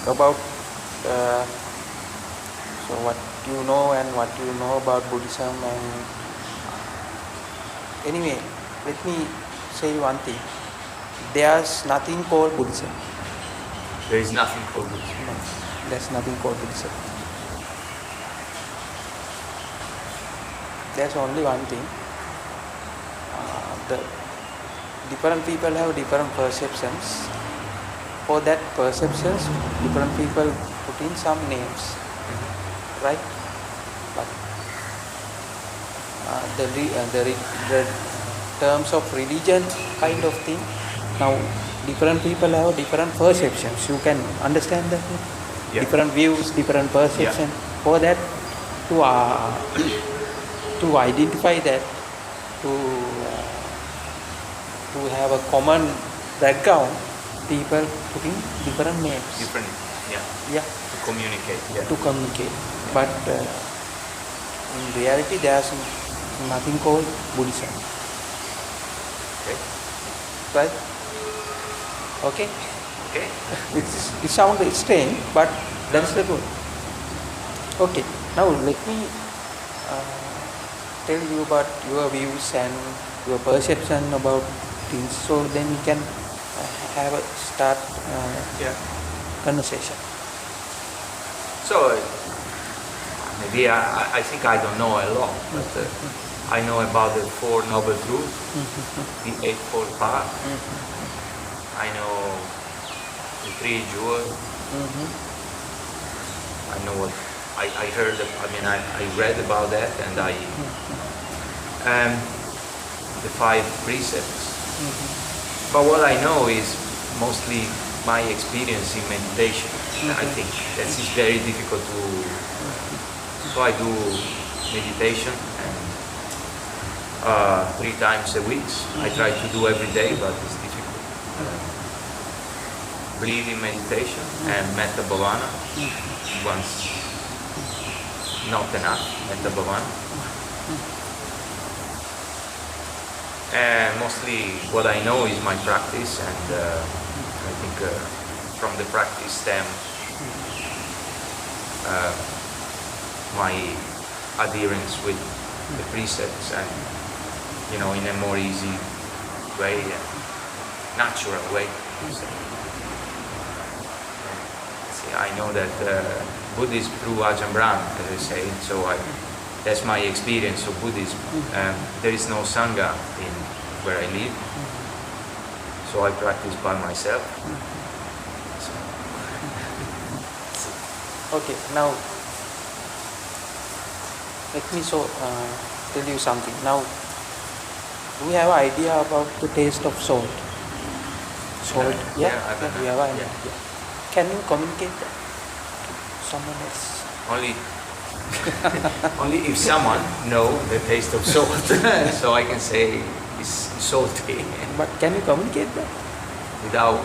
about so what you know and what you know about Buddhism. And anyway, let me say one thing. There's nothing called Buddhism. There is nothing called Buddhism. No, there's nothing called Buddhism. There's only one thing. The different people have different perceptions. For that perceptions, different people put in some names, right? But the terms of religion kind of thing. Now, different people have different perceptions. You can understand that? Yeah. Different views, different perception. Yeah. For that, to identify that, to have a common background, people putting different names. Different, Yeah. to communicate. Yeah. To communicate. But in reality, there's nothing called Buddhism. Okay. Right? Okay? Okay. It sounds strange, but that's the truth. Okay. Now let me tell you about your views and your perception about things, so then we can have a start Yeah. conversation. So maybe I think I don't know a lot, but I know about the Four Noble Truths, the Eightfold Path. I know the Three Jewels. I know what I heard. I read about that, and the Five Precepts. But what I know is mostly my experience in meditation. I think that is very difficult to. So I do meditation and 3 times a week. I try to do every day, but it's difficult. Breathing meditation and Metta Bhavana. Once not enough, Metta Bhavana. And mostly what I know is my practice, and I think from the practice stems my adherence with the precepts, and in a more easy way, natural way. See, I know that Buddhism through Ajahn Brahm, as I say, so that's my experience of Buddhism. There is no Sangha in where I live, so I practice by myself. Okay, now let me tell you something. Now, we have an idea about the taste of salt. Salt, we have an idea. Can you communicate that to someone else? Only if someone know the taste of salt, so I can say it's salty. But can you communicate that? Without,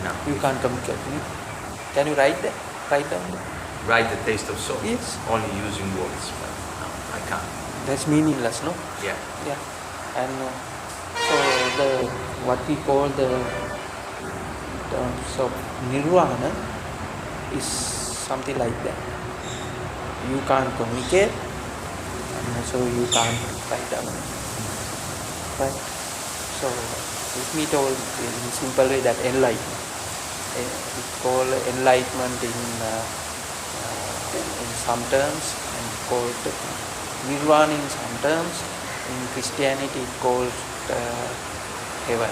no. You can't communicate. Can you write that? Write down that? Write the taste of salt. Yes. Only using words, but no, I can't. That's meaningless, no? Yeah. Yeah. And so what we call the terms of nirvana is something like that. You can't communicate, and so you can't write down. Right? So let me tell in simple way that enlightenment. We call enlightenment in some terms, and called nirvana in some terms. In Christianity, it's called heaven.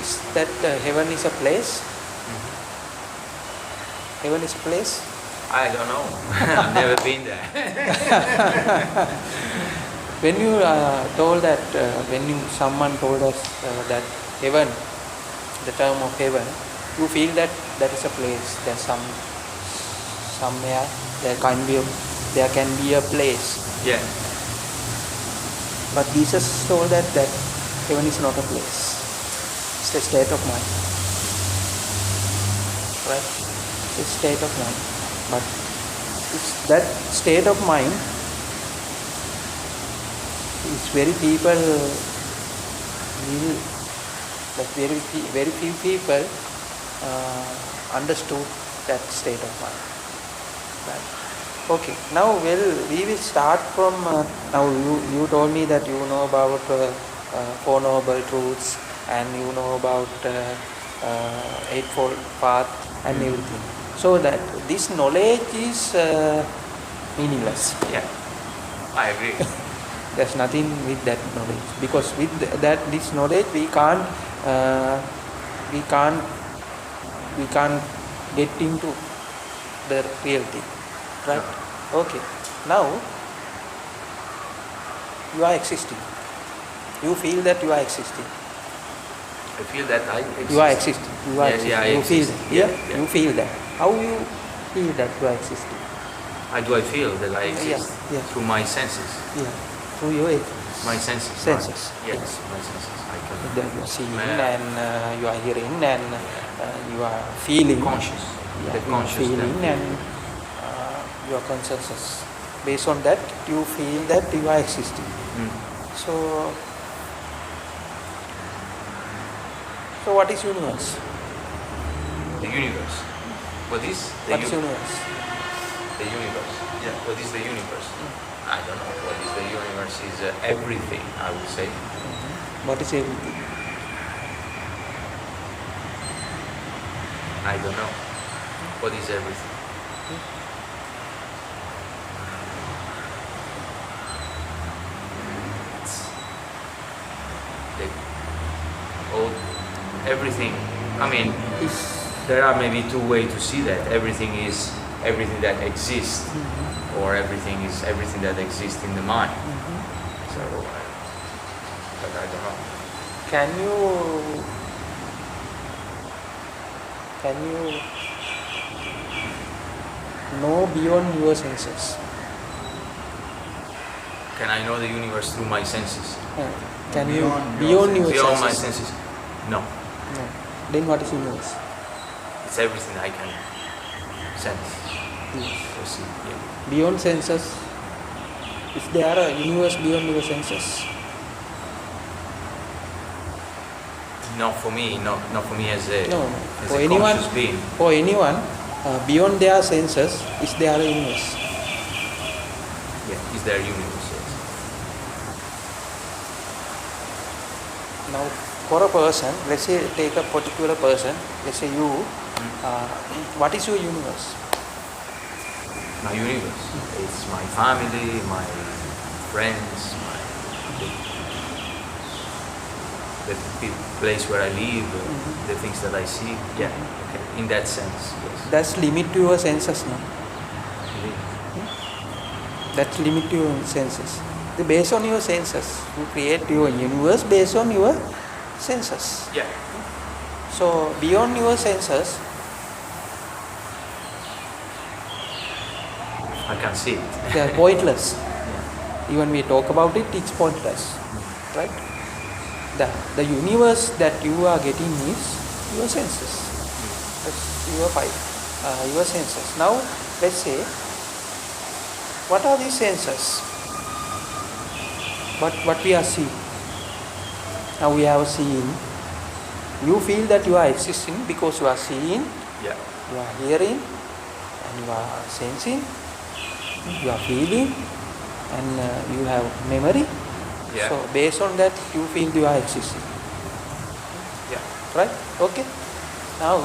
Is that heaven is a place? Heaven is a place? I don't know. I've never been there. When you told that, someone told us that heaven, the term of heaven, you feel that that is a place. There's somewhere there can be a place. Yeah. But Jesus told that heaven is not a place. It's a state of mind. Right? It's a state of mind. But it's that state of mind is very few people understood that state of mind. Right. Okay. Now, we will start from now. You told me that you know about Four Noble Truths and you know about Eightfold Path and everything. So that this knowledge is meaningless. Yeah, I agree. There's nothing with that knowledge, because with this knowledge we can't get into the real thing, right? Okay. Now you are existing. You feel that you are existing. I feel that I exist. You are existing. You are existing. I You feel exist. that. Yeah. You feel that. How you feel that you are existing? How do I feel that I exist? Yeah. Through my senses. Yeah. Through your My senses. senses. Yes, my senses. I can. That you are seeing and you are hearing and you are feeling. Conscious. Yeah, The you are conscious. feeling and your consciousness. Based on that, you feel that you are existing. So what is universe? The universe. What is the What is universe? The universe. Yeah. What is the universe? I don't know. What is the universe? Is everything, I would say. What is everything? I don't know. What is everything? It's everything. I mean, there are maybe two ways to see that. Everything is everything that exists, or everything is everything that exists in the mind. So, but I don't know. Can you know beyond your senses? Can I know the universe through my senses? Can you beyond your Beyond my senses? senses? No. No. Then what is universe? It's everything I can sense Yes. or see. Yeah. Beyond senses, is there a universe beyond your senses? Not for me. Not for me as a No. as For a anyone, conscious being. for anyone, beyond their senses, is there a universe? Yeah. Is there a universe? Yes. Now, for a person, let's say take a particular person, let's say you, what is your universe? My universe. It's my family, my friends, the place where I live, the things that I see. Yeah. Okay. In that sense, yes. That's limit to your senses, no? That's limit to your senses. Based on your senses, you create your universe based on your senses. Yeah. So beyond your senses, I can see it. they are pointless. Even we talk about it, it's pointless, right? The universe that you are getting is your senses. That's your senses. Now, let's say, what are these senses? What we are seeing. Now we have seen. You feel that you are existing because you are seeing, Yeah. you are hearing, and you are sensing, you are feeling, and you have memory. Yeah. So based on that, you feel you are existing. Yeah. Right? Okay. Now,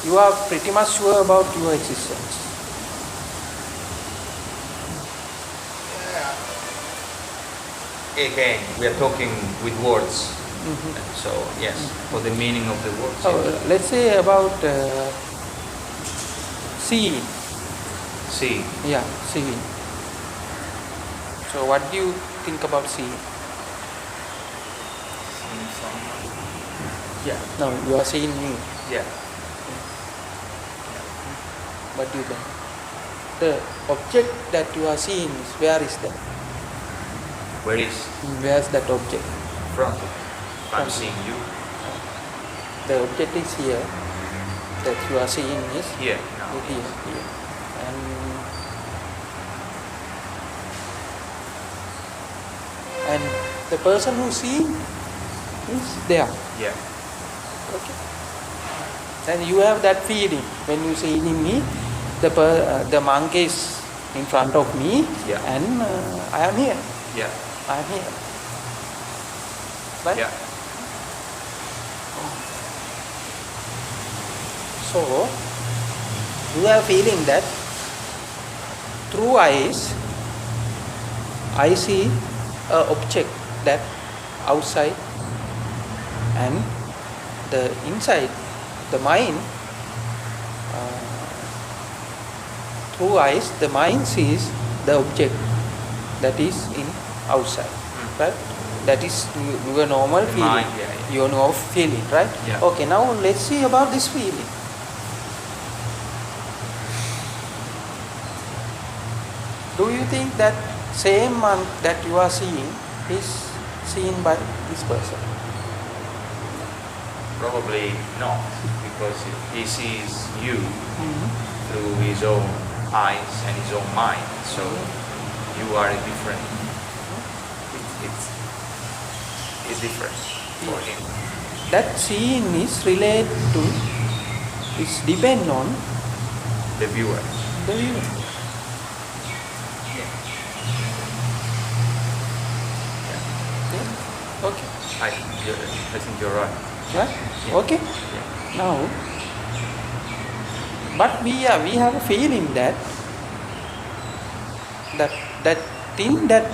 you are pretty much sure about your existence. Again, we are talking with words. So yes, for the meaning of the words. So yes. let's say about seeing. See. Yeah, seeing. So what do you think about seeing? Yeah. Now you are seeing me. Yeah. What do you think? The object that you are seeing, where is that? Where is Where's that object? front of me? I'm Front. seeing you The object is here. That you are seeing is here now. here. And the person who seeing is there. Yeah. Okay. Then you have that feeling when you see me, the monk is in front of me, Yeah. and I am here. Yeah. I am here. Right? Yeah. So you have feeling that through eyes, I see an object that outside, and the inside, the mind, through eyes, the mind sees the object that is in outside, right? That is your normal The feeling, mind, yeah. your normal feeling, right? Yeah. Okay, now let's see about this feeling. Do you think that same monk that you are seeing is seen by this person? Probably not, because he sees you through his own eyes and his own mind. So you are a different. It's different for him. That seeing is related to, is depend on The viewer. the viewer. Yeah. Okay. I think you're right. Right? Yeah. Okay. Yeah. Now, but we have a feeling that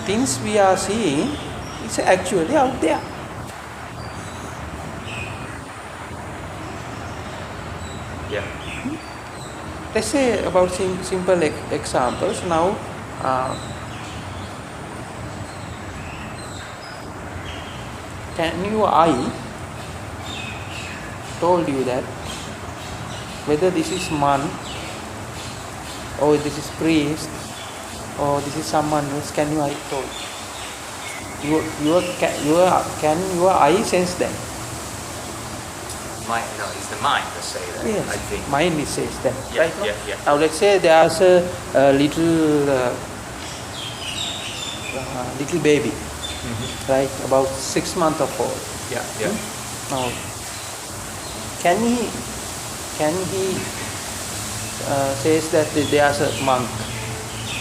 things we are seeing is actually out there. Yeah. Let's say about simple examples. Now, can your eye told you that whether this is monk or this is priest or this is someone else? Can your eye told? Can your eye sense that? No, it's the mind that say that. Yes, I think. mind is says that, Yeah, right? no? yeah. Now let's say there's a little little baby, right, about 6 months of old. Yeah. Yeah. Now, can he says that there's a monk,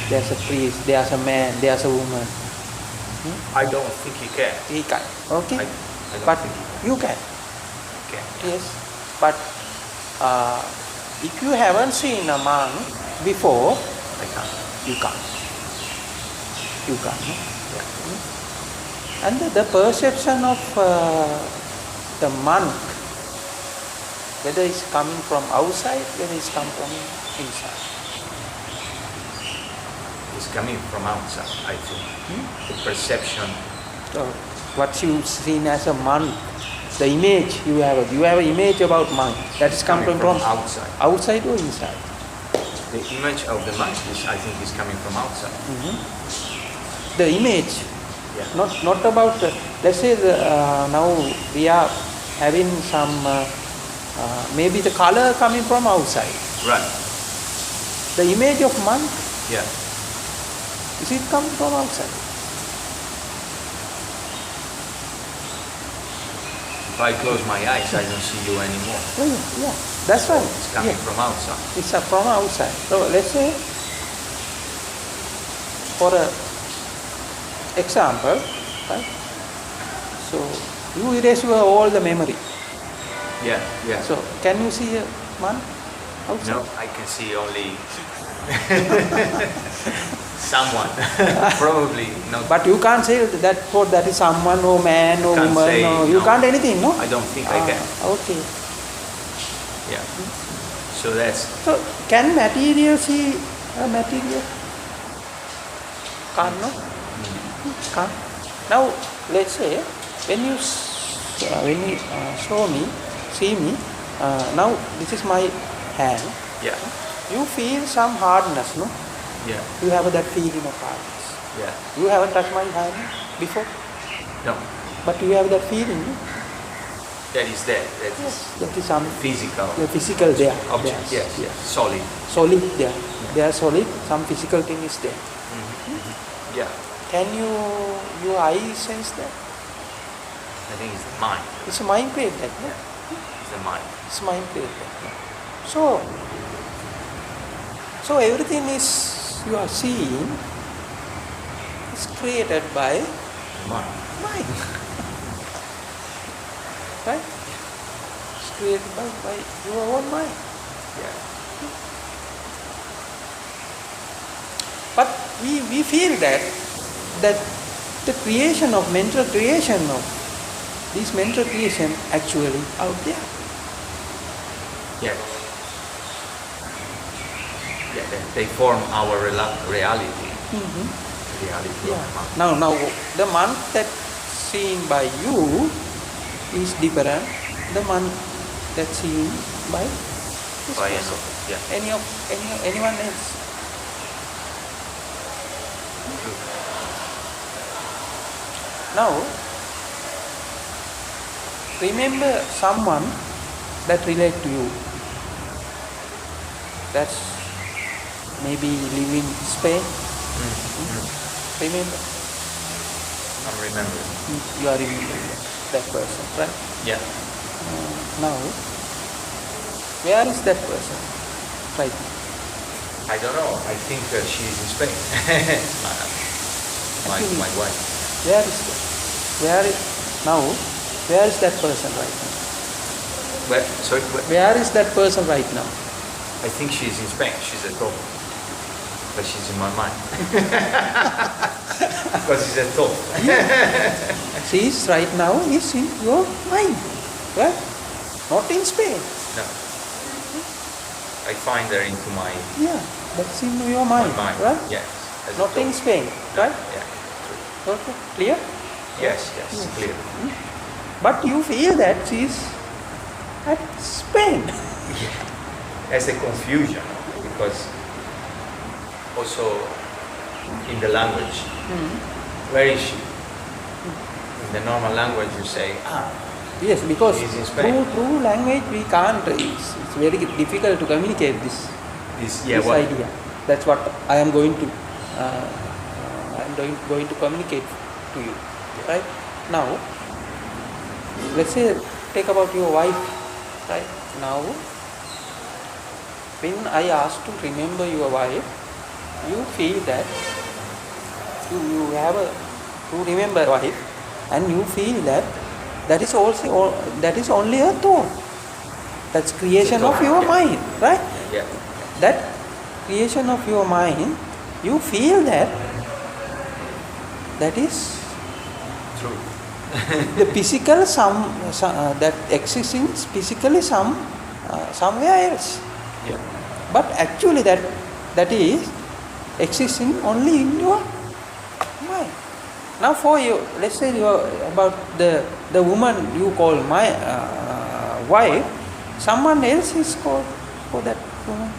there's a priest, there's a man, there's a woman? I don't think he can. He can. Okay, I don't but think he you can. can. Yes, but if you haven't seen a monk before, I can't. you can't. You can't. No? Yeah. And the perception of the monk, whether it's coming from outside, whether it's come from inside. It's coming from outside, I think. The perception. So what you seen as a monk, the image you have an image about monk that is coming from outside. outside or inside. The image of the monk is, I think, is coming from outside. The image, Yeah. not about the, let's say now we are having some maybe the color coming from outside. Right. The image of monk, Yeah. is it coming from outside? If I close my eyes, I don't see you anymore. Yeah, that's right. It's coming Yeah. from outside. It's from outside. So let's say, for a example, right? So you erase all the memory. Yeah. Yeah. So can you see a man outside? No, I can see only someone. Probably not. But you can't say that is someone or man or Can't woman. say, Or you no. can't anything, no? I don't think I can. Okay. Yeah. So that's So can material see a material? Can't, no? Can't. Now let's say when you see me, now this is my hand. yeah. You feel some hardness, no? Yeah. You have that feeling of hardness. Yeah. You haven't touched my hand before, No. but you have that feeling, no? That is there. That is That is some physical the physical there. object. There. Yes. Yes. Solid. Solid there. They are solid. Some physical thing is there. Yeah. Can your eye sense that? I think it's the mind. It's a mind create that, no? It's mind. It's mind created. So everything you are seeing is created by Mind. mind. Right? It's created by your own mind. Yeah. But we feel that the creation of mental creation of this mental creation actually out there. Yeah. Yeah, they form our reality. Reality Yeah. of mind. Now the monk that's seen by you is different. The monk that's seen by this By person. yeah. Anyone else. True. Now remember someone that relate to you. That's maybe live in Spain. Remember? I'm remembering. You are remembering that person, right? Yeah. Now, where is that person right now? I don't know. I think she's in Spain. my wife. Where is that? Where is that person right now? Sorry. Where is that person right now? I think she's in Spain. She's at home. But she's in my mind. Because she's at home. She is right now is in your mind, right? Not in Spain. No. I find her into my Yeah, that's in your mind, mind. right? Yes. As Not a in thought. Spain, right? Yeah. True. Okay, clear? Yes. Clear. But you feel that she is at Spain. As a confusion, because also in the language, where is she? In the normal language, you say, Yes, because She's in Spain. through language we can't. It's very difficult to communicate this idea. That's what I am going to. Going to communicate to you. Right now, let's say take about your wife. Right now, when I ask to remember your wife, you feel that you have to remember wife, and you feel that is only a thought. That's creation of your mind, right? Yeah. That creation of your mind, you feel that is True. the physical that exists in physically somewhere else. Yeah. But actually that is existing only in your mind. Now for you, let's say you are about the woman you call my wife, someone else is called for that woman.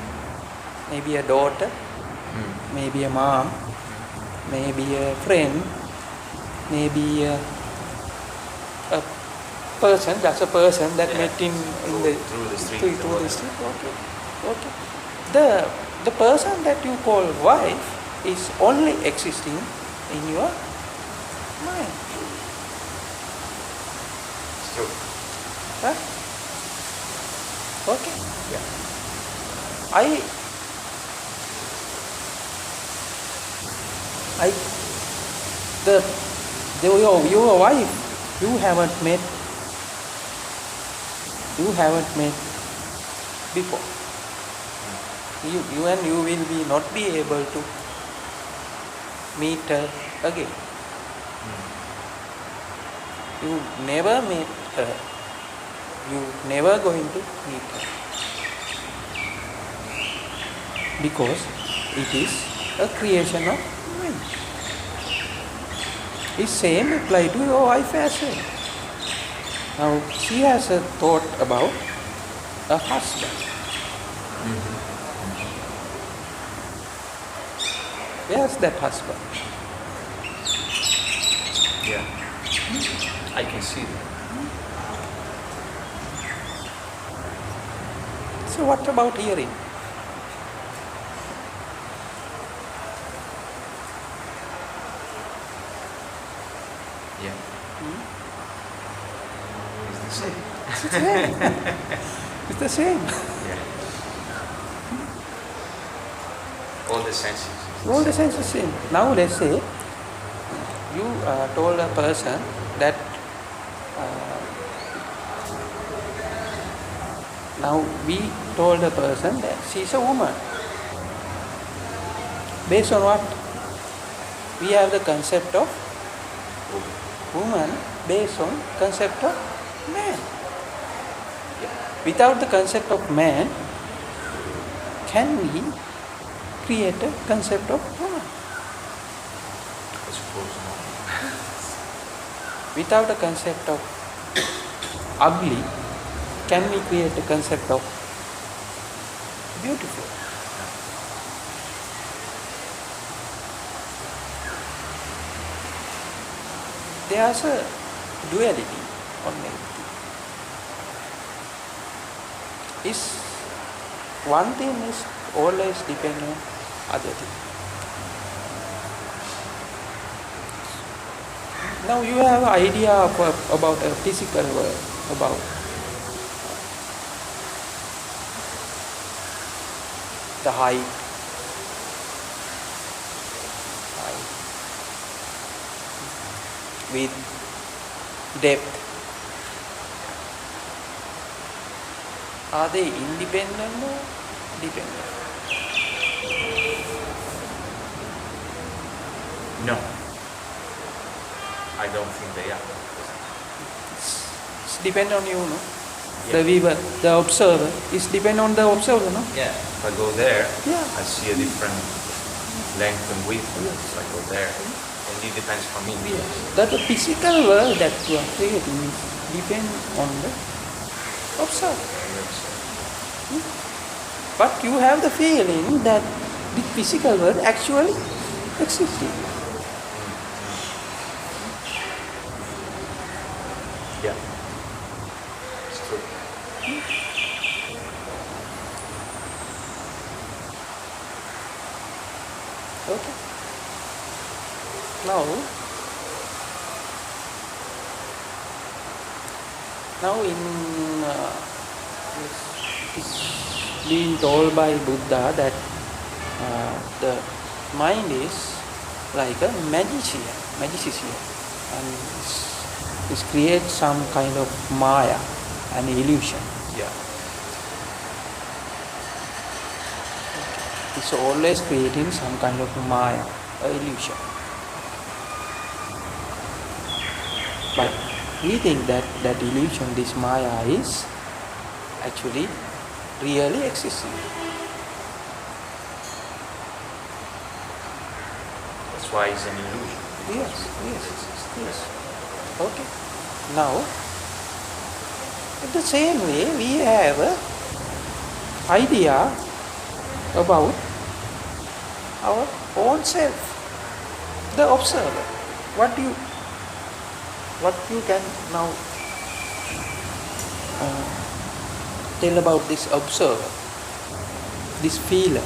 Maybe a daughter, maybe a mom, maybe a friend, maybe a person. That's a person that met in the through the street. through the street. Okay. The person that you call wife is only existing in your mind. It's true. Right? Okay. Yeah. Your wife, you haven't met before. You will be not be able to meet her again. You never met her. You never going to meet her. Because it is a creation of mind. The same apply to your wife as well. Now she has a thought about a husband. Where's that husband? Yeah. I can see that. So what about hearing? Yeah. It's the same. same. It's the same. Yeah. All the senses. All the sense is same. Now let's say you told a person that now we told a person that she's a woman. Based on what? We have the concept of woman based on concept of man. Without the concept of man, can we create a concept of woman? I suppose not. Without a concept of ugly, can we create a concept of beautiful? There's a duality on everything. Is one thing is always depend on other thing. Now you have an idea about a physical world, about the height, width, depth. Are they independent or dependent? No. I don't think they are. It's depend on you, no? Yeah. The viewer, the observer, is depend on the observer, no? Yeah. If I go there, Yeah. I see a different length and width. If I go there, and it depends on me. That the physical world that you are creating is depend on the observer. But you have the feeling that the physical world actually existing. Yeah. It's true. Okay. Now in it's being told by Buddha that the mind is like a magician, and it creates some kind of maya, an illusion. Yeah. It's always creating some kind of maya, a illusion. But we think that that illusion, this maya, is actually really existing. That's why it's an illusion. Yes. Okay. Now, in the same way, we have an idea about our own self, the observer. What you can now tell about this observer, this feeler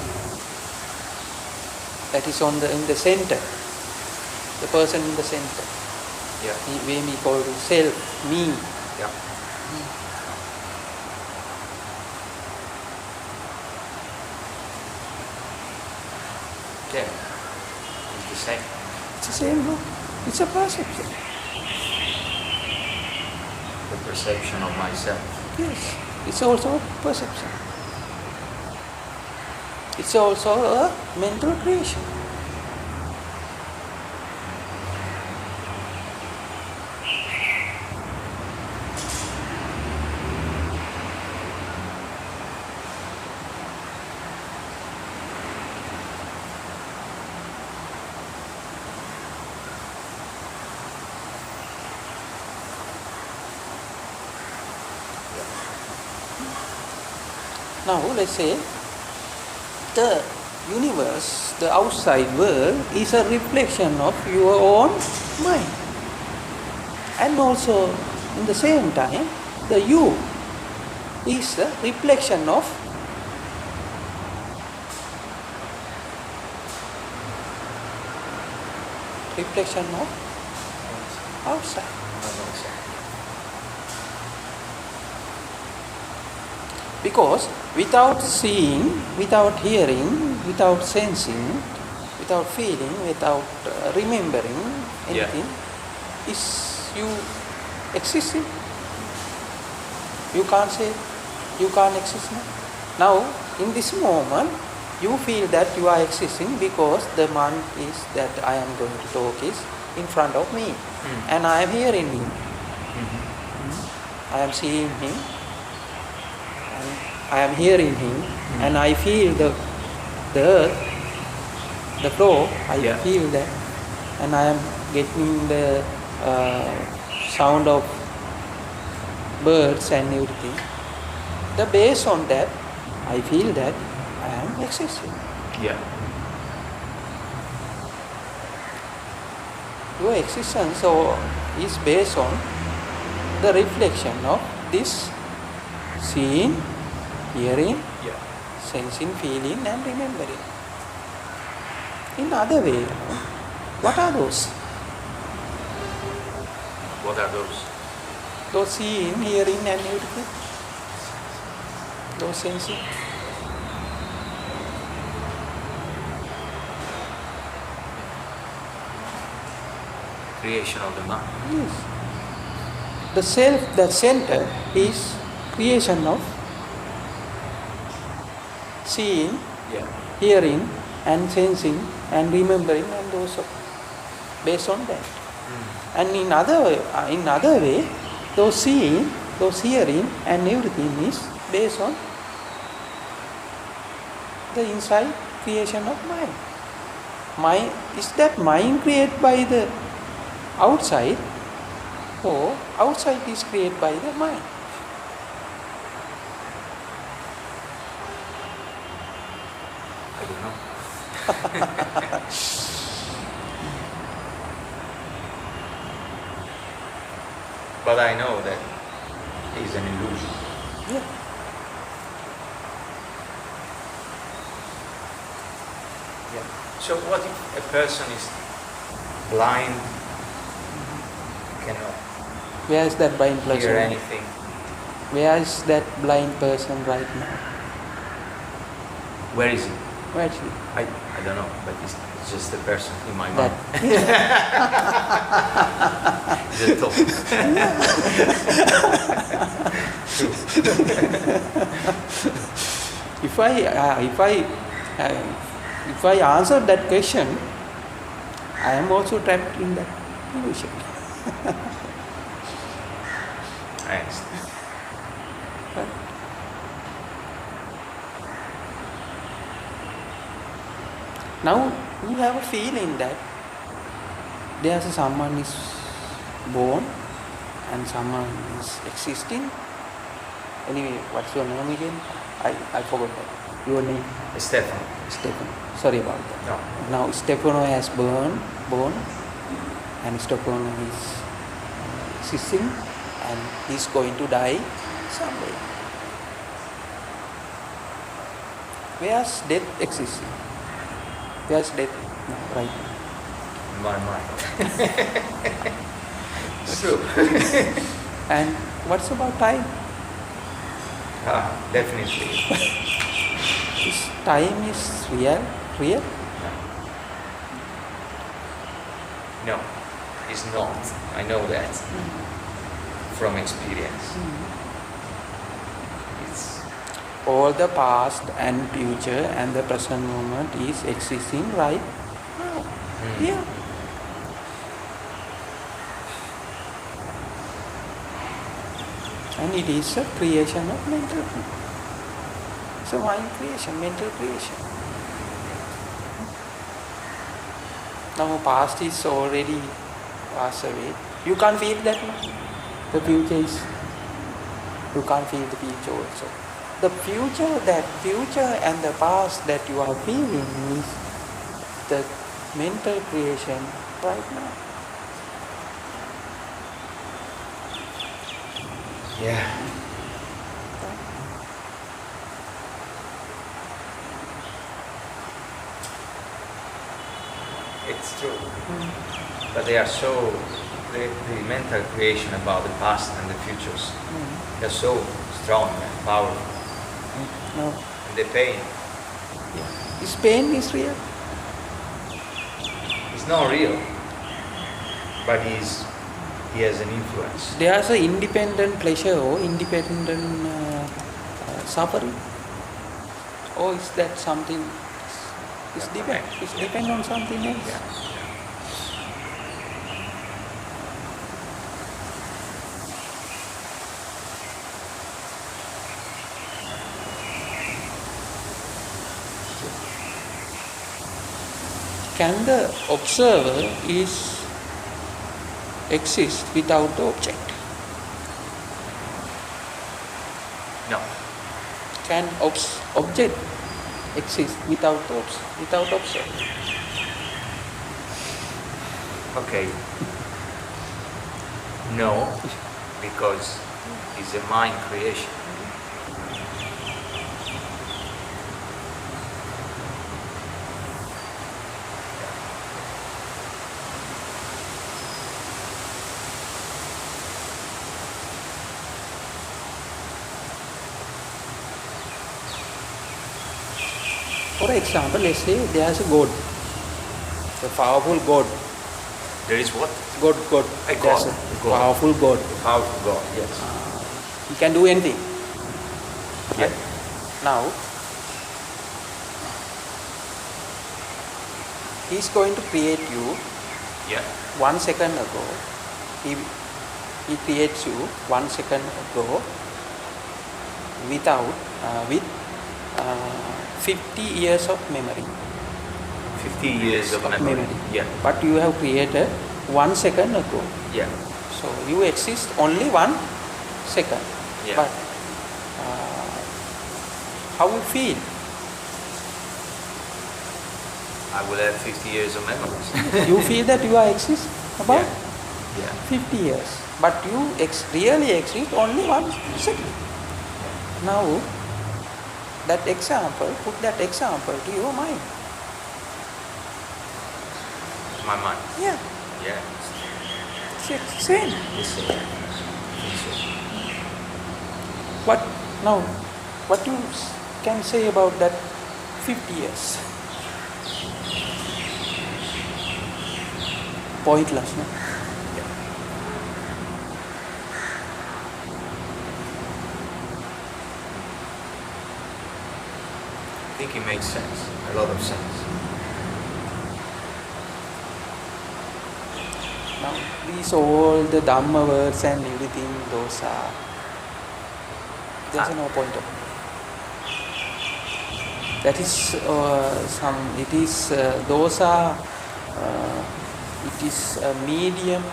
that is in the center, the person in the center. Yeah. We may call it self, me. Yeah. Yeah. It's the same. It's the same, no? It's a perception. The perception of myself. Yes, it's also a perception. It's also a mental creation. Now let's say the universe, the outside world, is a reflection of your own mind. And also in the same time, the you is a reflection of outside. Because without seeing, without hearing, without sensing, without feeling, without remembering anything, is you existing? You can't say, you can't exist now. Now, in this moment, you feel that you are existing because the man is that I am going to talk is in front of me, and I am hearing him. I am seeing him, and I am hearing him, and I feel the earth, the floor. I feel that, and I am getting the sound of birds and everything. The based on that, I feel that I am existing. Yeah. Your existence is based on the reflection of this seeing, hearing, sensing, feeling and remembering. In other way, what are those? What are those? Those seeing, hearing and everything. Those sensing. Creation of the mind. Yes. The self, the center is creation of seeing, hearing and sensing and remembering and those based on that. And in other way, those seeing, those hearing and everything is based on the inside creation of mind. Mind is that mind created by the outside, or outside is created by the mind. I don't know. But I know that it's an illusion. Yeah. So what if a person is blind, cannot Where is that blind person? hear anything? Where is that blind person right now? Where is he? Where is he? I don't know, but it's just a person in my mind. It's a thought. If I answer that question, I am also trapped in that illusion. I understand. Right? Now you have a feeling that there's someone is born and someone is existing. Anyway, what's your name again? I forgot that. Your name? Stefan. Stefano. Sorry about that. No. Now Stefano has born, and Stefano is existing, and he's going to die someday. Where's death existing? Where's death now, right now? In my mind. It's true. And what's about time? Definitely. Is time is real? No, it's not. I know that from experience. It's All the past and future and the present moment is existing right now. Yeah. And it is a creation of mental. It's a mind creation, mental creation. Now past is already passed away. You can't feel that now. The future is, you can't feel the future also. The future and the past that you are feeling is the mental creation right now. yeah. It's true. But they are so the mental creation about the past and the futures. They're so strong and powerful. No. And the pain. Yeah. Is pain is real? It's not real, but he has an influence. There's an independent pleasure or independent suffering, or is that something? It's depend. It's depend on something else. Yeah. Can the observer exist without the object? No. Can object exist without observer? Okay. No, because it's a mind creation. For example, let's say there's a God, a powerful God. There is what? God. A God. There's a God. powerful God. Powerful God, yes. He can do anything. Yeah. Right? Now, he's going to create you Yeah. 1 second ago. He creates you 1 second ago with 50 years of memory. 50 years of memory. Yeah. But you have created 1 second ago. Yeah. So you exist only 1 second. Yeah. But how you feel? I will have 50 years of memories. You feel that you are exist about Yeah. 50 years. But you really exist only 1 second. Now, put that example to your mind. My mind. Yeah, Yeah. it's same. It's What you can say about that 50 years? Pointless, no? I think it makes sense. A lot of sense. Now, these all the Dhamma words and everything, there's no point of it. That is it is a medium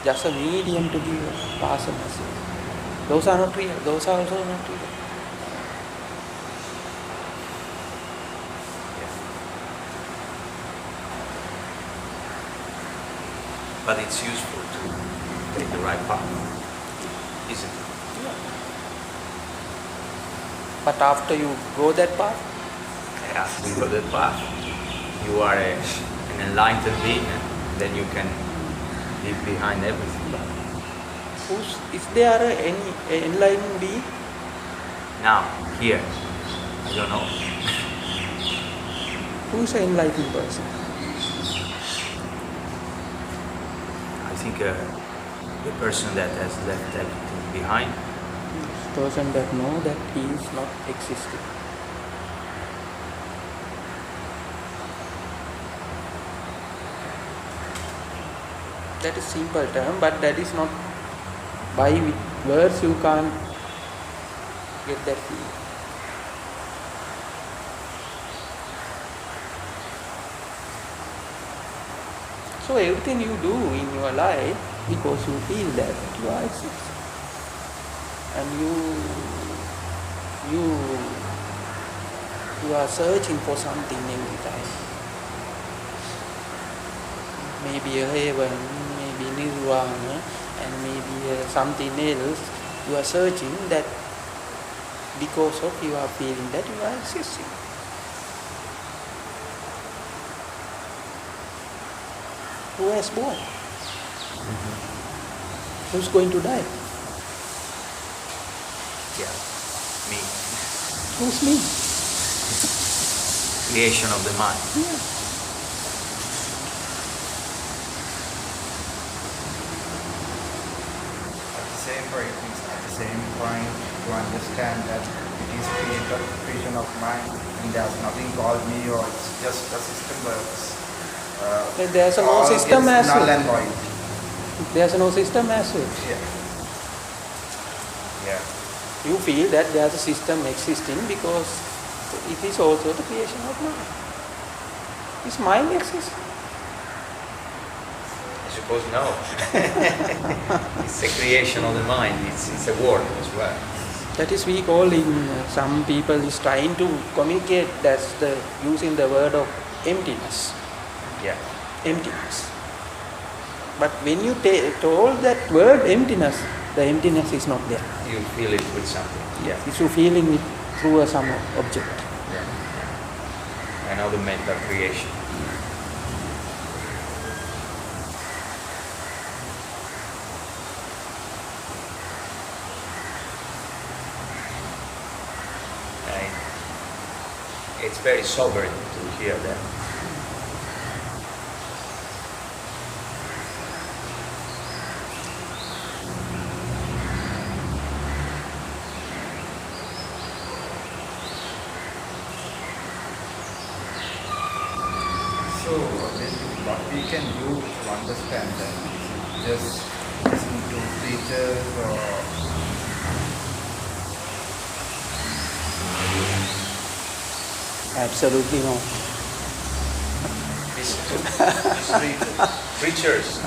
just a medium to give a person message. Those are not real. Those are also not real. But it's useful to take the right path, isn't it? But after you go that path, Yeah, you go that path. You are an enlightened being, and then you can leave behind everything. is there any enlightened being? Now, here, I don't know. Who's an enlightened person? I think the person that has left everything behind. Person that know that he is not existing. That is simple term, but that is not by words you can't get that feeling. So everything you do in your life because you feel that you are existing. And you are searching for something every time. Maybe a heaven, maybe nirvana, and maybe something else. You are searching that because of you are feeling that you are existing. Who has born? Who's going to die? Yeah, me. Who's me? Creation of the mind. Yeah. At the same point, to understand that it is creation of mind and there's nothing called me or it's just a system works. There's no all system gets as null well. and void. There's no system as well. Yeah. Yeah. You feel that there's a system existing because it is also the creation of mind. Is mind exist? I suppose no. It's a creation of the mind. It's a word as well. That is we call in some people is trying to communicate that's the using the word of emptiness. Yeah. Emptiness. But when you told that word emptiness, the emptiness is not there. You feel it with something. Yeah. It's you feeling it through some object. Yeah. Another mental creation. And it's very sobering to hear that. So basically what we can do to understand that just listen to teachers or Absolutely no. Preachers.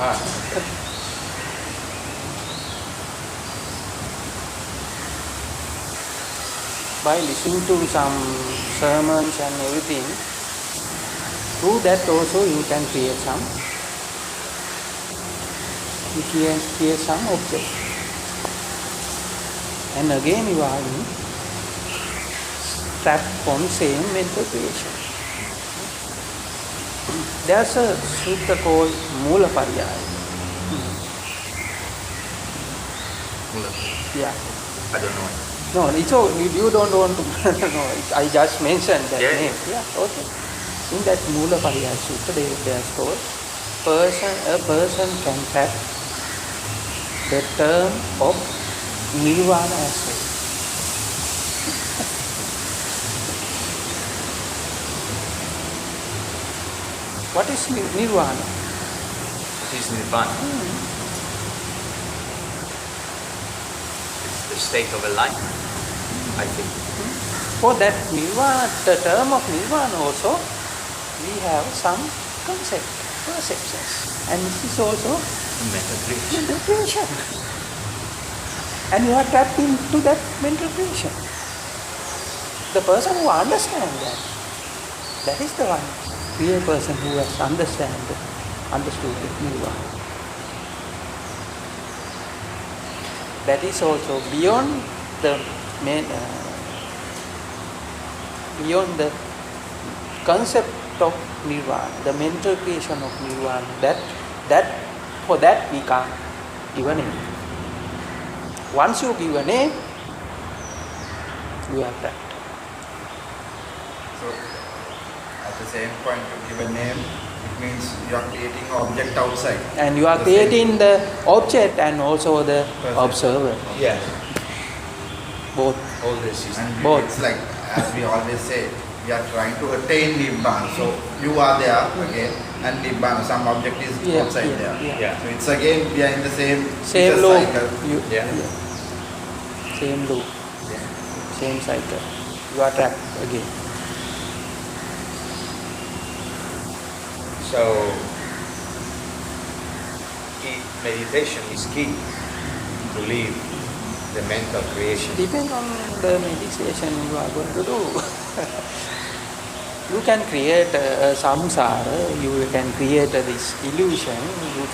By listening to some sermons and everything, through that also you can create some object. And again you are trapped on same mental creation. There's a sutta called Mula Pariyaya. Yeah. I don't know. No, it's all, you don't want to. No, I just mentioned that Yeah. name. Yeah, okay. In that Mula Pariyaya Sutta, there's told, a person can tap the term of nirvana as well. What is nirvana? It is nirvana. It's the state of enlightenment, I think. For that nirvana, the term of nirvana also, we have some concept, perceptions. And this is also Mental creation. mental creation. And you are trapped into that mental creation. The person who understands that is the one, real person who has understood the nirvana. That is also beyond the beyond the concept of nirvana, the mental creation of nirvana. For that we can't give a name. Once you give a name, you are trapped. so at the same point to give a name, it means you are creating an object outside. And you are The creating the object and also the Person. observer. Yeah. Both. All this is. And Both. it's like, as we always say, we are trying to attain Nibbana. So you are there again, and Nibbana, some object is outside there. Yeah. So it's again, we are in the same Same vicious loop. cycle. Yeah. Same loop. Yeah. Same cycle. You are trapped again. So, meditation is key to leave the mental creation. Depends on the meditation you are going to do. You can create a samsara, you can create this illusion, you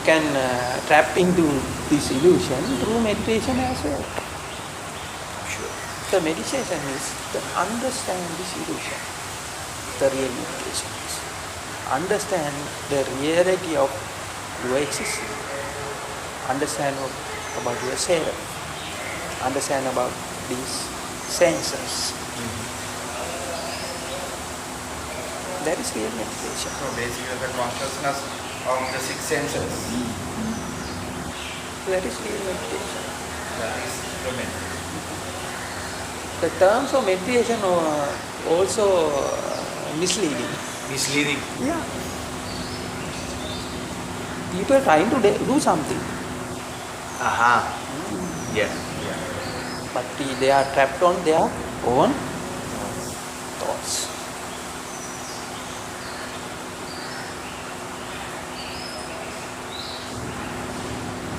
can trap into this illusion through meditation as well. Sure. The meditation is to understand this illusion, the real meditation is. Understand the reality of your existence. Understand about yourself. Understand about this senses. That is real meditation. So basically the consciousness of the six senses, That is real meditation. that is the meditation. The terms of meditation are also misleading. Misleading. Yeah. People are trying to do something, Aha. Yes. but they are trapped on their own thoughts.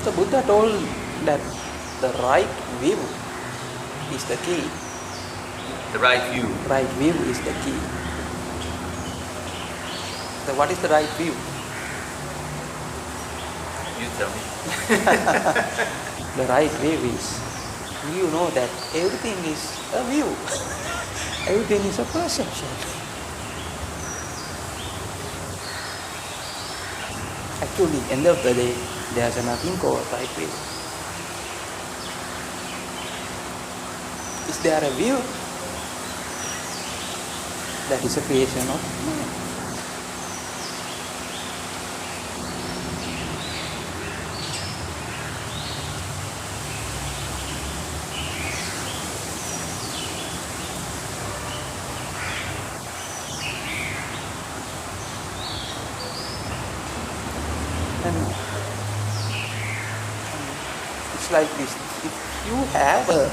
So Buddha told that the right view is the key. The right view. Right view is the key. So what is the right view? You tell me. The right view is, you know that everything is a view. Everything is a perception. Actually, end of the day, there's nothing called right view. Is there a view? That is a creation of mind. And it's like this. If you have a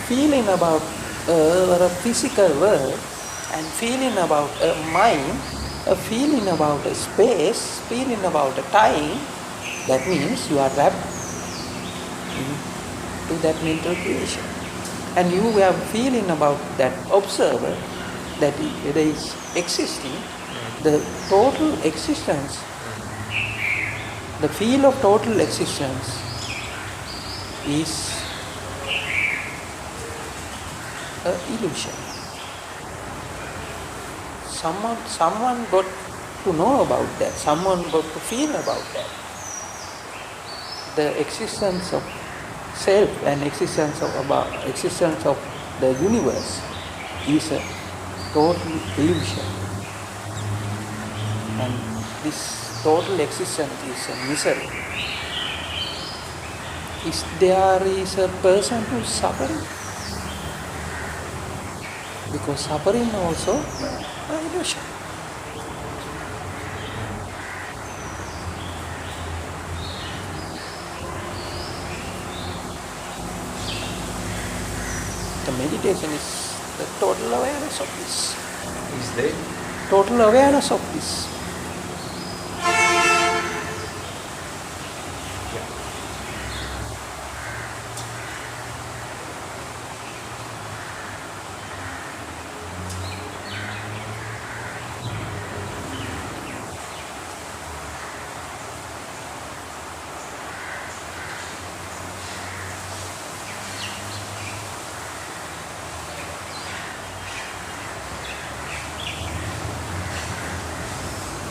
feeling about or a physical world, and feeling about a mind, a feeling about a space, feeling about a time, that means you are wrapped to that mental creation. And you have feeling about that observer, that it is existing, the total existence, the feel of total existence is an illusion. Someone got to know about that, someone got to feel about that. The existence of self and existence of the universe is a total illusion. And this total existence is a misery. Is there is a person who is suffering? Because suffering also an illusion. The meditation is the total awareness of this. Is there? Total awareness of this.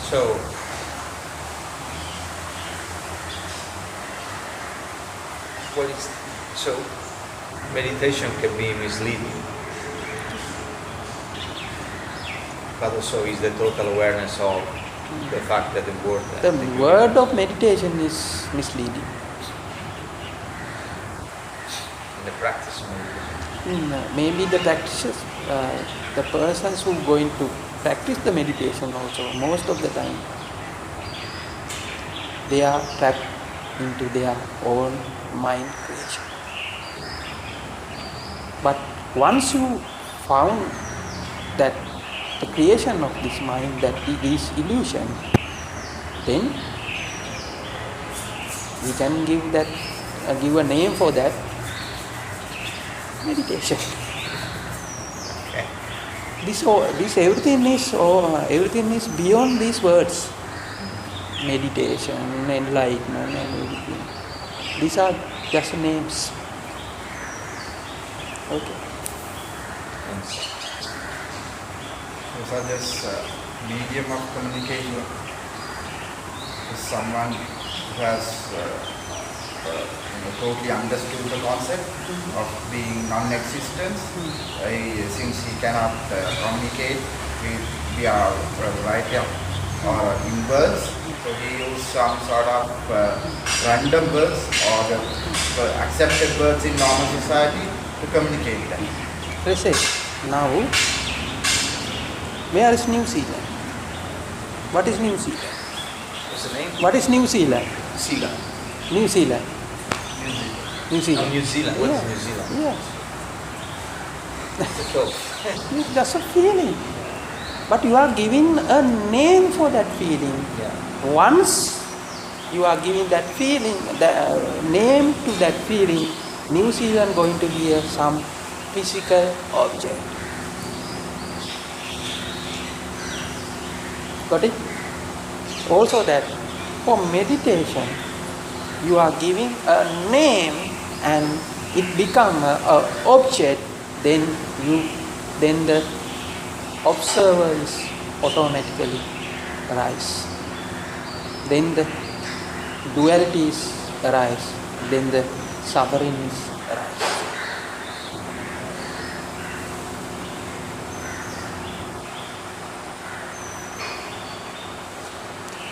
So, what is so? Meditation can be misleading, but also is the total awareness of the fact that the word. The word of meditation is misleading. The practice of meditation. Maybe the practices, the persons who are going to practice the meditation also, most of the time, they are trapped into their own mind creation. But once you found that the creation of this mind, that it is illusion, then we can give that, give a name for that, meditation. Okay. This everything is beyond these words. Meditation, enlightenment, and everything. These are just names. Okay. Thanks. Those are just medium of communication with someone who has totally understood the concept of being non-existence. Since he cannot communicate with via variety of or in words, so he used some sort of random words or the accepted words in normal society to communicate them. Let's say, now, where is New Zealand? What is New Zealand? What's the name? What is New Zealand? Zealand. New Zealand. New Zealand. New Zealand. What is New Zealand? Yes. It's a joke. It's just a feeling. But you are giving a name for that feeling. Yeah. Once you are giving that feeling, the name to that feeling, New Zealand going to be some physical object. Got it? Also that for meditation, you are giving a name and it become a object, then the observer is automatically arise. Then the dualities arise. Then the sufferings arise.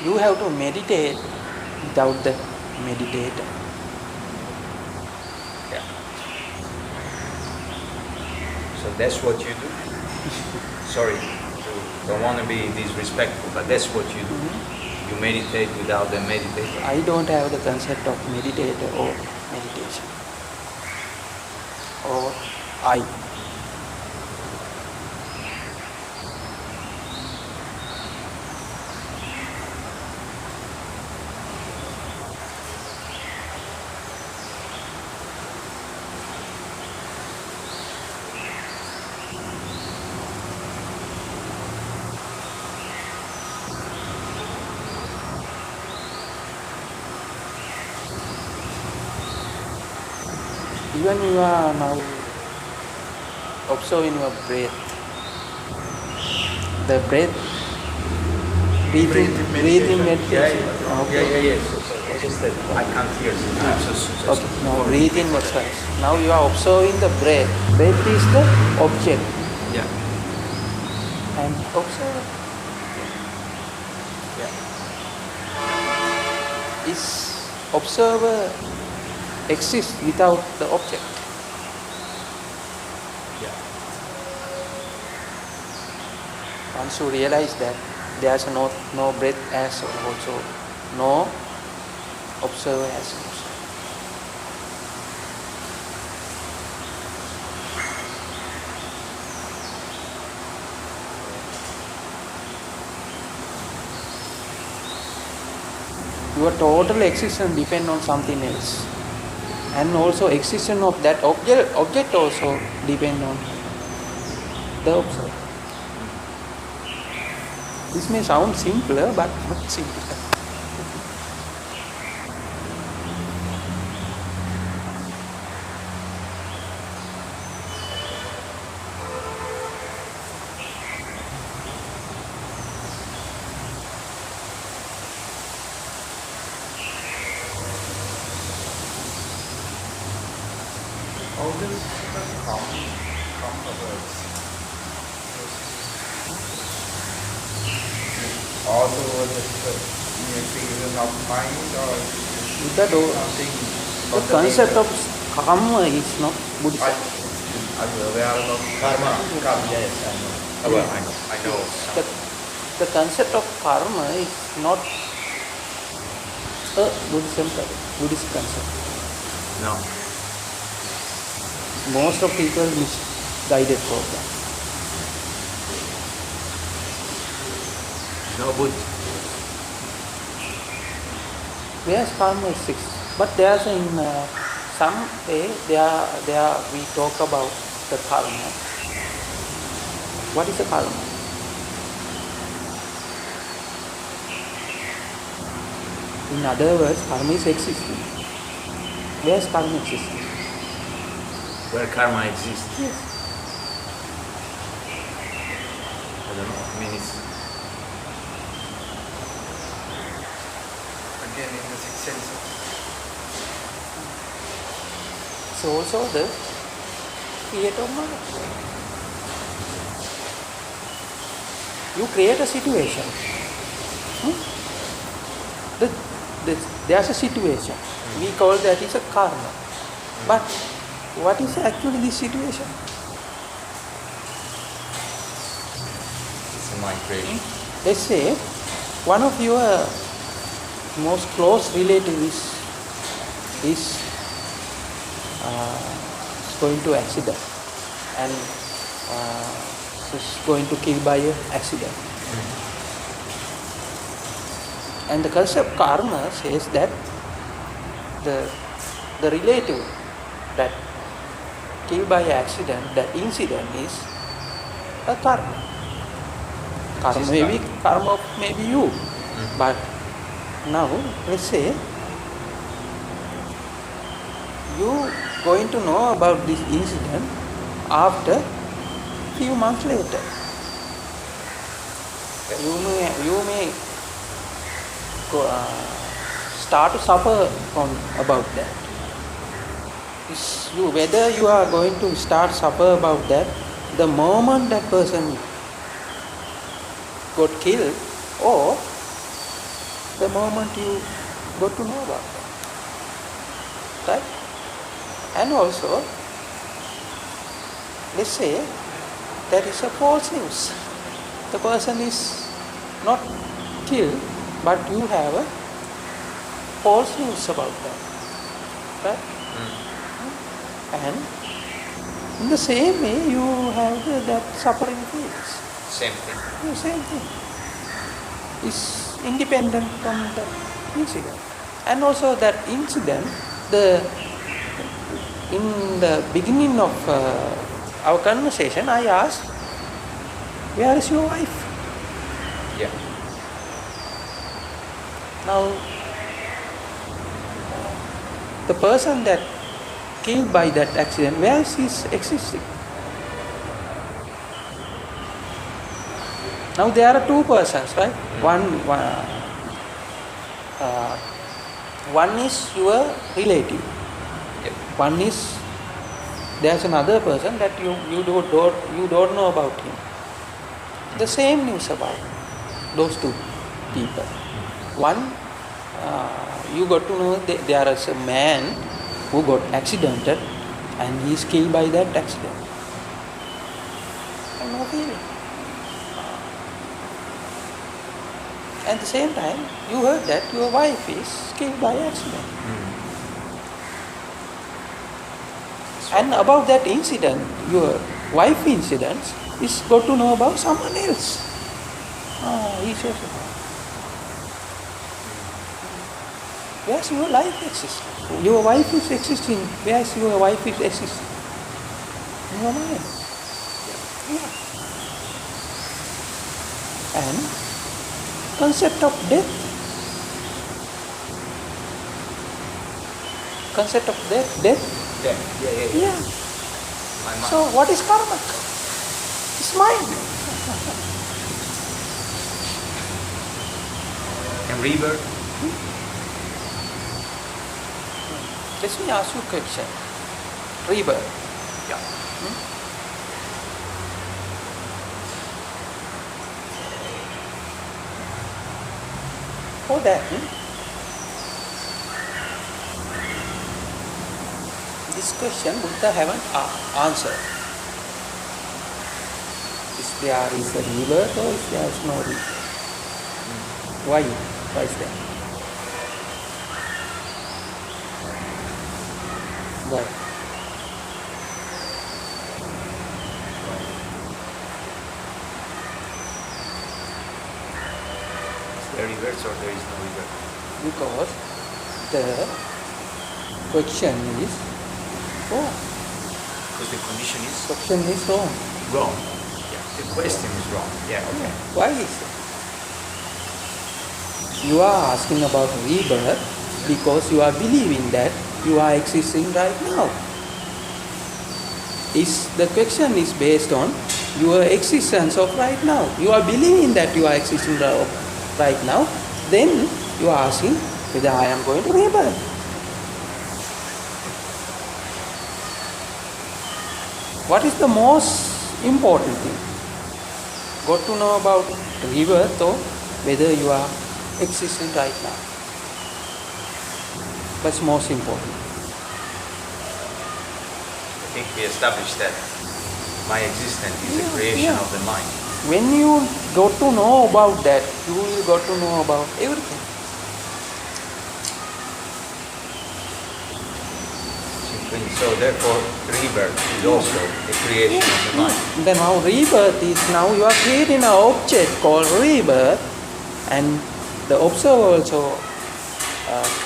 You have to meditate without the meditator. Yeah. So that's what you do. Sorry, don't want to be disrespectful, but that's what you do. You meditate without the meditator. I don't have the concept of meditator or meditation. Or I. Even you are now observing your breath. The breath, breathing meditation. Yeah. So just that I can't hear. Okay, now breathing exercise. Now you are observing the breath. Breath is the object. Yeah. And observe. Yeah. Is observer exists without the object? Yeah. Once you realize that there's no breath as also no observer as also. Your total existence depends on something else. And also existence of that object also depend on the observer. This may sound simpler, but not simpler. All this come words. Also the feeling of mind or The something. concept of karma is not Buddhism. Are you aware of karma? Karma, yes, I know. Well, I know. The concept of karma is not a Buddhist concept. No. Most of people misguided for that. No, but Whereas karma exists, but there's in some way there we talk about the karma. What is the karma? In other words, karma is existing. Where's karma existing? where karma exists, Yes. I don't know. I mean, it's Again in the sixth sense. is also the creator of knowledge. You create a situation. There's a situation. We call that is a karma. But what is actually this situation? It's a mind creation. Let's say one of your most close relative is going to accident and is going to kill by an accident. And the concept karma says that the relative that killed by accident, that incident is a karma. Karma may be you. But now let's say you going to know about this incident after few months later. You may start to suffer from about that. Whether you are going to start suffer about that the moment that person got killed, or the moment you got to know about that. Right? And also, let's say there is a false news. The person is not killed, but you have a false news about that. Right? And in the same way, you have that suffering feelings. Same thing. The same thing. It's independent from the incident. And also that incident, in the beginning of our conversation, I asked, where is your wife? Yeah. Now, the person that killed by that accident, where is he existing? Now there are two persons, right? One is your relative. Yep. One is there's another person that you don't know about him. The same news about those two people. One, you got to know that there is a man who got accidented and he is killed by that accident. And no feeling. At the same time, you heard that your wife is killed by accident. And about that incident, your wife incident, is got to know about someone else. He says, where's your life existing? Your wife is existing. Where's your wife is existing? In your mind. Yeah. And concept of death. Concept of death. Yeah. My mind. So what is karma? It's mind. And rebirth. Let me ask you a question. Rebirth. Yeah. For that, this question Buddha haven't answered. Is there is a rebirth or is there is no rebirth? Why? Why is that? Why? Is there rebirth or there is no rebirth? Because the question is wrong. Because the condition is Question is wrong. wrong. Yeah. The question is wrong. Yeah. Okay. Why is it? You are asking about rebirth because you are believing that you are existing right now. The question is based on your existence of right now. You are believing that you are existing right now. Then you are asking whether I am going to rebirth. what is the most important thing? Got to know about rebirth or whether you are existing right now. That's most important. I think we established that my existence is a creation of the mind. When you got to know about that, you will got to know about everything. So therefore, rebirth is also a creation of the mind. Then now rebirth is, now you are creating an object called rebirth, and the observer also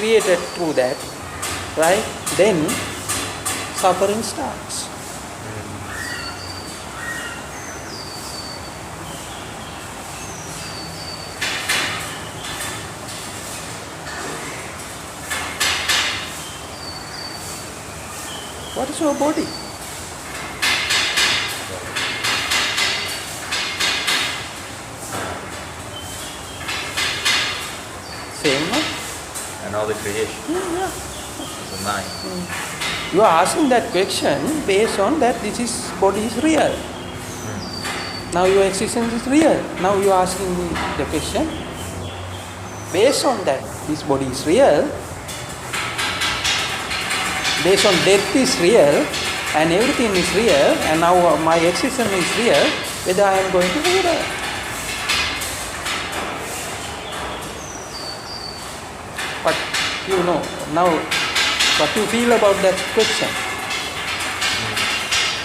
created through that, right? Then suffering starts. What is your body? Same, no? Another creation Yeah. of the mind. You are asking that question based on that this is body is real. Now your existence is real. Now you are asking me the question based on that this body is real. Based on death is real and everything is real, and now my existence is real, whether I am going to be real. But you know, now what you feel about that question?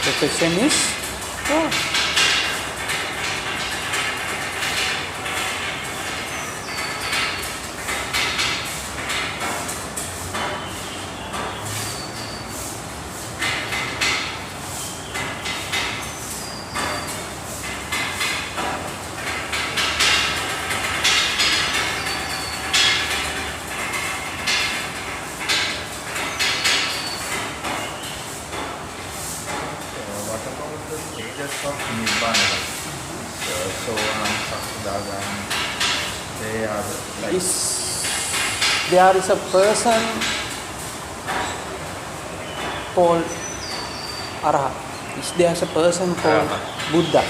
The question is, oh, What about the status of Nibbana? Soham, Sakudagam, they are like there is a person called Arahat. Is there a person called Arahat. Buddha?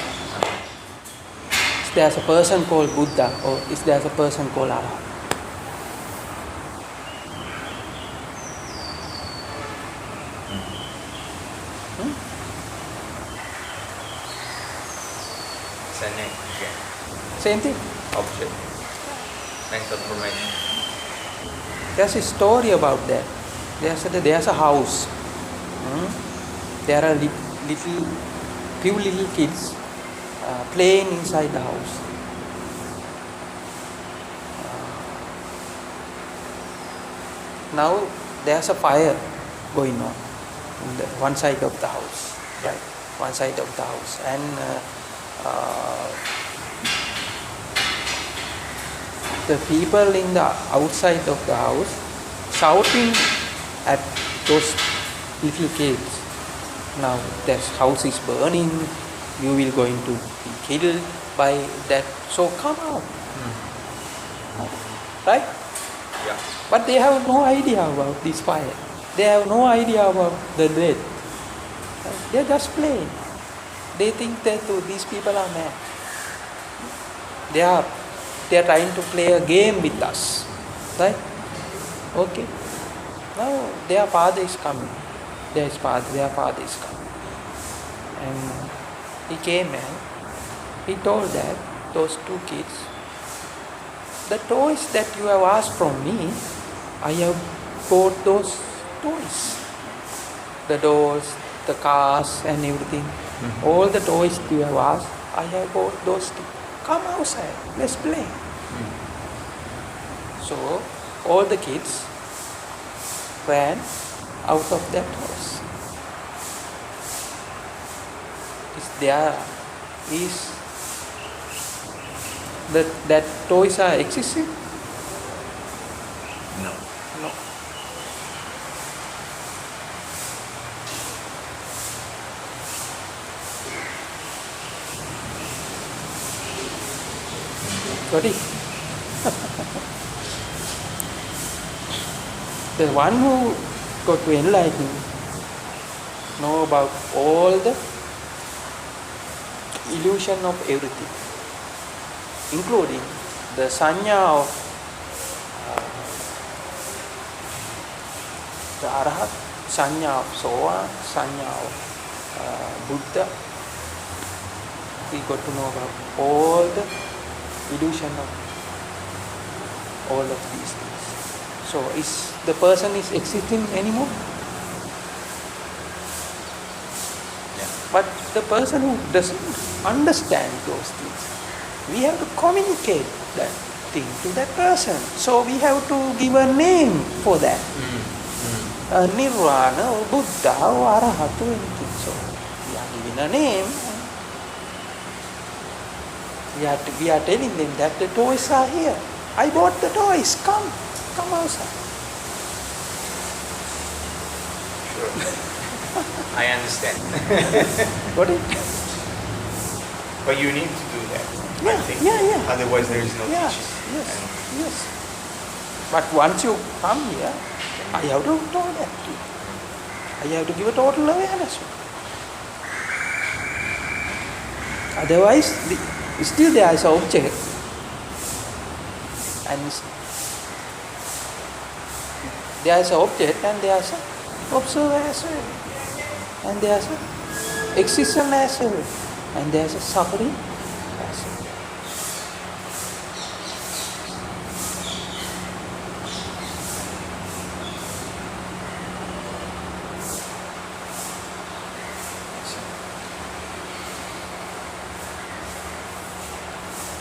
Is there a person called Buddha, or is there a person called Arahat? It's a name again. Same thing. Object. Mental formation. There's a story about that. There's a house. There are few little kids playing inside the house. Now there's a fire going on the one side of the house, right? One side of the house, and the people in the outside of the house shouting at those little kids. Now this house is burning, you will going to be killed by that, so come out. Right? Yeah. But they have no idea about this fire. They have no idea about the death. They're just playing. They think that these people are mad. They are trying to play a game with us. Right? Okay. Now their father is coming. Their father is coming. And he came and he told that those two kids, the toys that you have asked from me, I have bought those toys. The dolls, the cars and everything. All the toys you have asked, I have bought those too. Come outside, let's play. So all the kids ran out of that house. Is that toys are existing? No. No. Sorry. The one who got to enlighten know about all the illusion of everything, including the sanya of the Arahat, sanya of Sowa, sanya of Buddha. We got to know about all the illusion of all of these things. So is the person is existing anymore? Yeah. But the person who doesn't understand those things, we have to communicate that thing to that person. So we have to give a name for that. Nirvana or Buddha or Arahatu or anything. So we are giving a name. We are telling them that the toys are here. I bought the toys. Come outside. Sure. I understand. Got it? But you need to do that. I Yeah, think. yeah. Otherwise, there is no Yes, teaching. yes, And yes. But once you come here, I have to tell that to you. I have to give a total awareness. Otherwise, still there is an object. And there is an object and there is an observer as well. And there is an existence as well. And there is a suffering as well.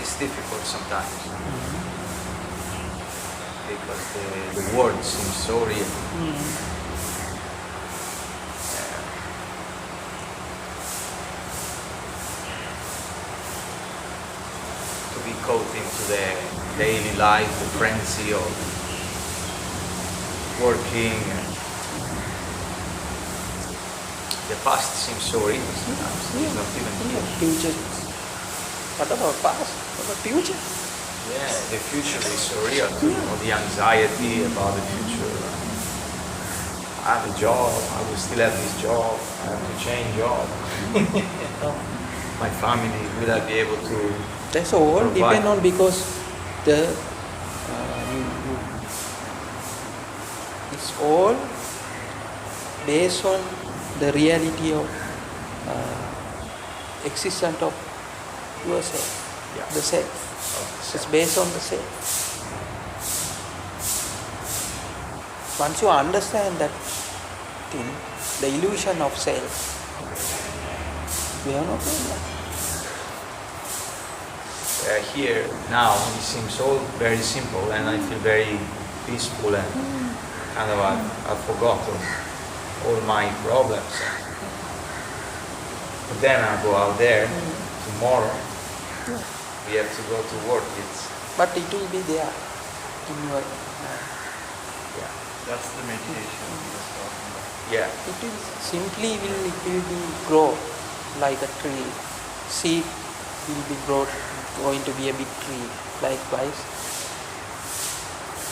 it's difficult sometimes because the world seems so real. To be caught into the daily life, the frenzy of working. The past seems so real sometimes. It's not even here. Future. What about past? What about future? Yeah, the future is so real too. You know, the anxiety about the future. I have a job, I will still have this job, I have to change job. My family, will I be able to That's all provide? depend on because the it's all based on the reality of existence of yourself, Yeah. the self. It's based on the self. Once you understand that thing, the illusion of self, we have no problem. Here now it seems all very simple and I feel very peaceful and kind of I've forgotten all my problems. But then I go out there tomorrow. We have to go to work. It's But it will be there in your mind. yeah, That's the meditation we were talking about. yeah. It will simply it will be grow like a tree. Seed will be going to be a big tree. Likewise,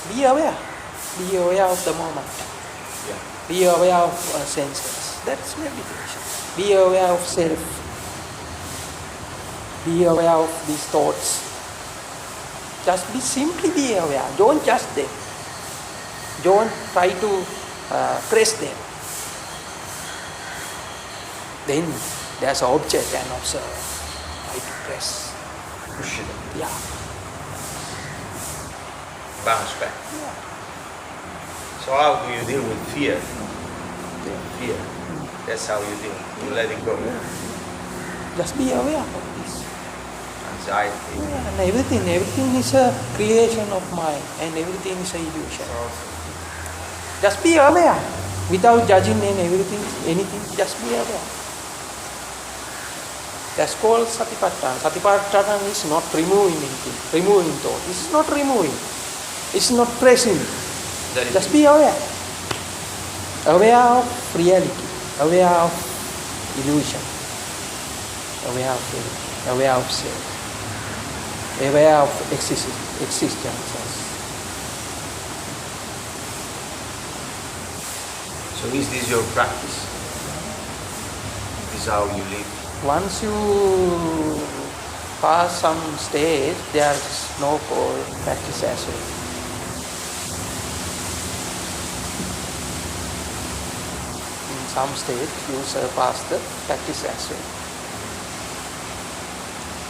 be aware. Be aware of the moment. Yeah. Be aware of senses. That's meditation. Be aware of self. Be aware of these thoughts. Just simply be aware. Don't judge them. Don't try to press them. Then there's an object and observe. Try to press. Push it. Yeah. Bounce back. Yeah. So how do you deal with fear? Yeah. Fear. That's how you deal. You let it go. Just be aware of this. Anxiety. Yeah, and everything is a creation of mind, and everything is a illusion. Just be aware, without judging anything. Just be aware. That's called satipatthana. Satipatthana is not removing anything, removing thought. It's not removing. It's not pressing. That is Just be aware. Aware of reality. Aware of illusion. Aware of everything. Aware of self. Aware of existence. So is this your practice? Is how you live? Once you pass some stage, there is no call practice as well. In some stage, you surpass the practice as well.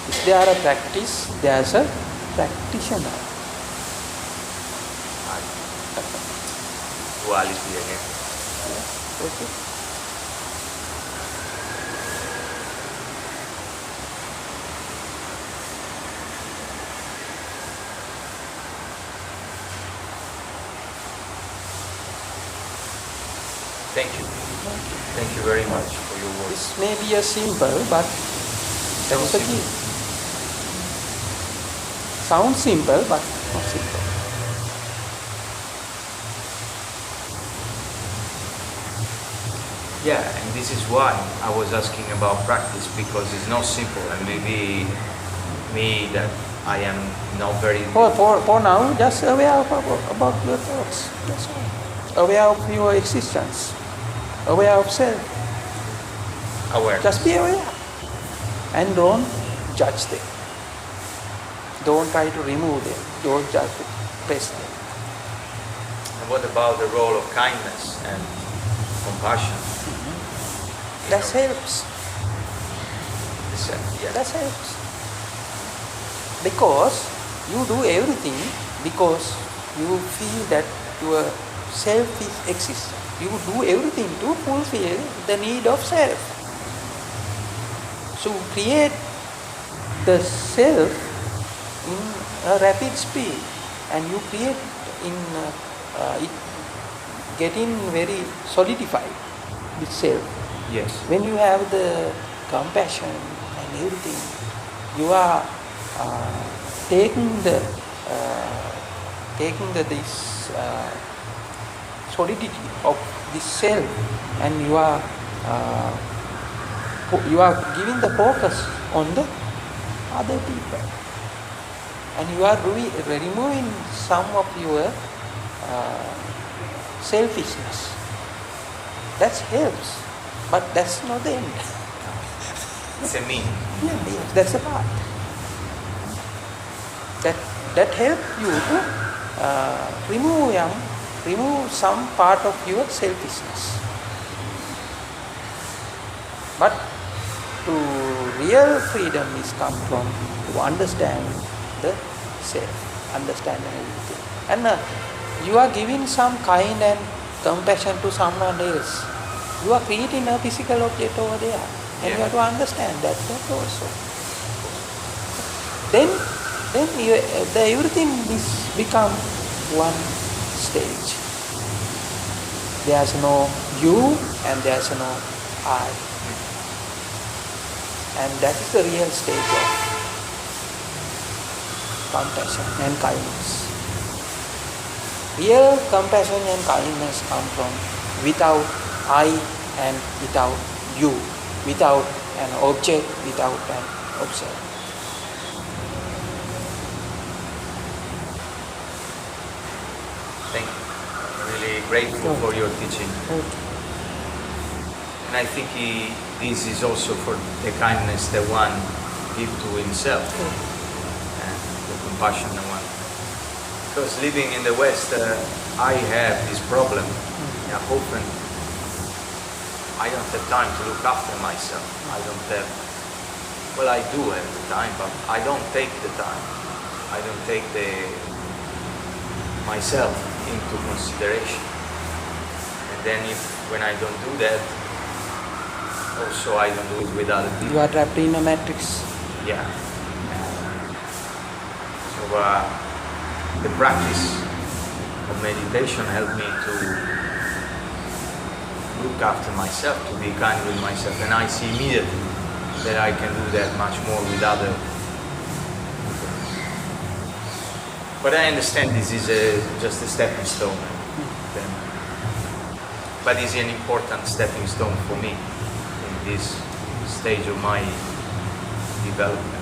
If there are a practice, there is a practitioner. Duality again. Okay. Thank you. Thank you very much for your work. This may be a simple, but that is the key. Sounds simple, but not simple. Yeah, and this is why I was asking about practice, because it's not simple, and maybe me that I am not very For now, just aware about your thoughts. That's all. Aware of your existence. Aware of self. aware. Just be aware. And don't judge them. Don't try to remove them. Don't judge them. Praise them. And what about the role of kindness and compassion? You That know, helps. yeah. That helps. Because you do everything because you feel that your self is existent. You do everything to fulfill the need of self. So create the self in a rapid speed, and you create in it getting very solidified with self. Yes. When you have the compassion and everything, you are taking this solidity of this self, and you are giving the focus on the other people, and you are removing some of your selfishness. That helps, but that's not the end. It's a mean. Yeah, yes, that's the part. That helps you to remove some part of your selfishness. But to real freedom is come from to understand the self, understand everything. And you are giving some kind and compassion to someone else. You are creating a physical object over there, and you have to understand that also. Then everything is become one stage. There's no you and there's no I. And that is the real stage of compassion and kindness. Real compassion and kindness come from without I and without you, without an object, without an observer. Thank you. I'm really grateful for your teaching. And I think this is also for the kindness that one gives to himself and the compassion that one. Because living in the West, I have this problem. Yeah, often I don't have time to look after myself. I don't have, well, I do have the time, but I don't take the time. I don't take myself into consideration. And then when I don't do that, also I don't do it with other people. You are trapped in a matrix. Yeah. So the practice of meditation helped me to look after myself, to be kind with myself, and I see immediately that I can do that much more with other people. But I understand this is just a stepping stone. But it's an important stepping stone for me in this stage of my development.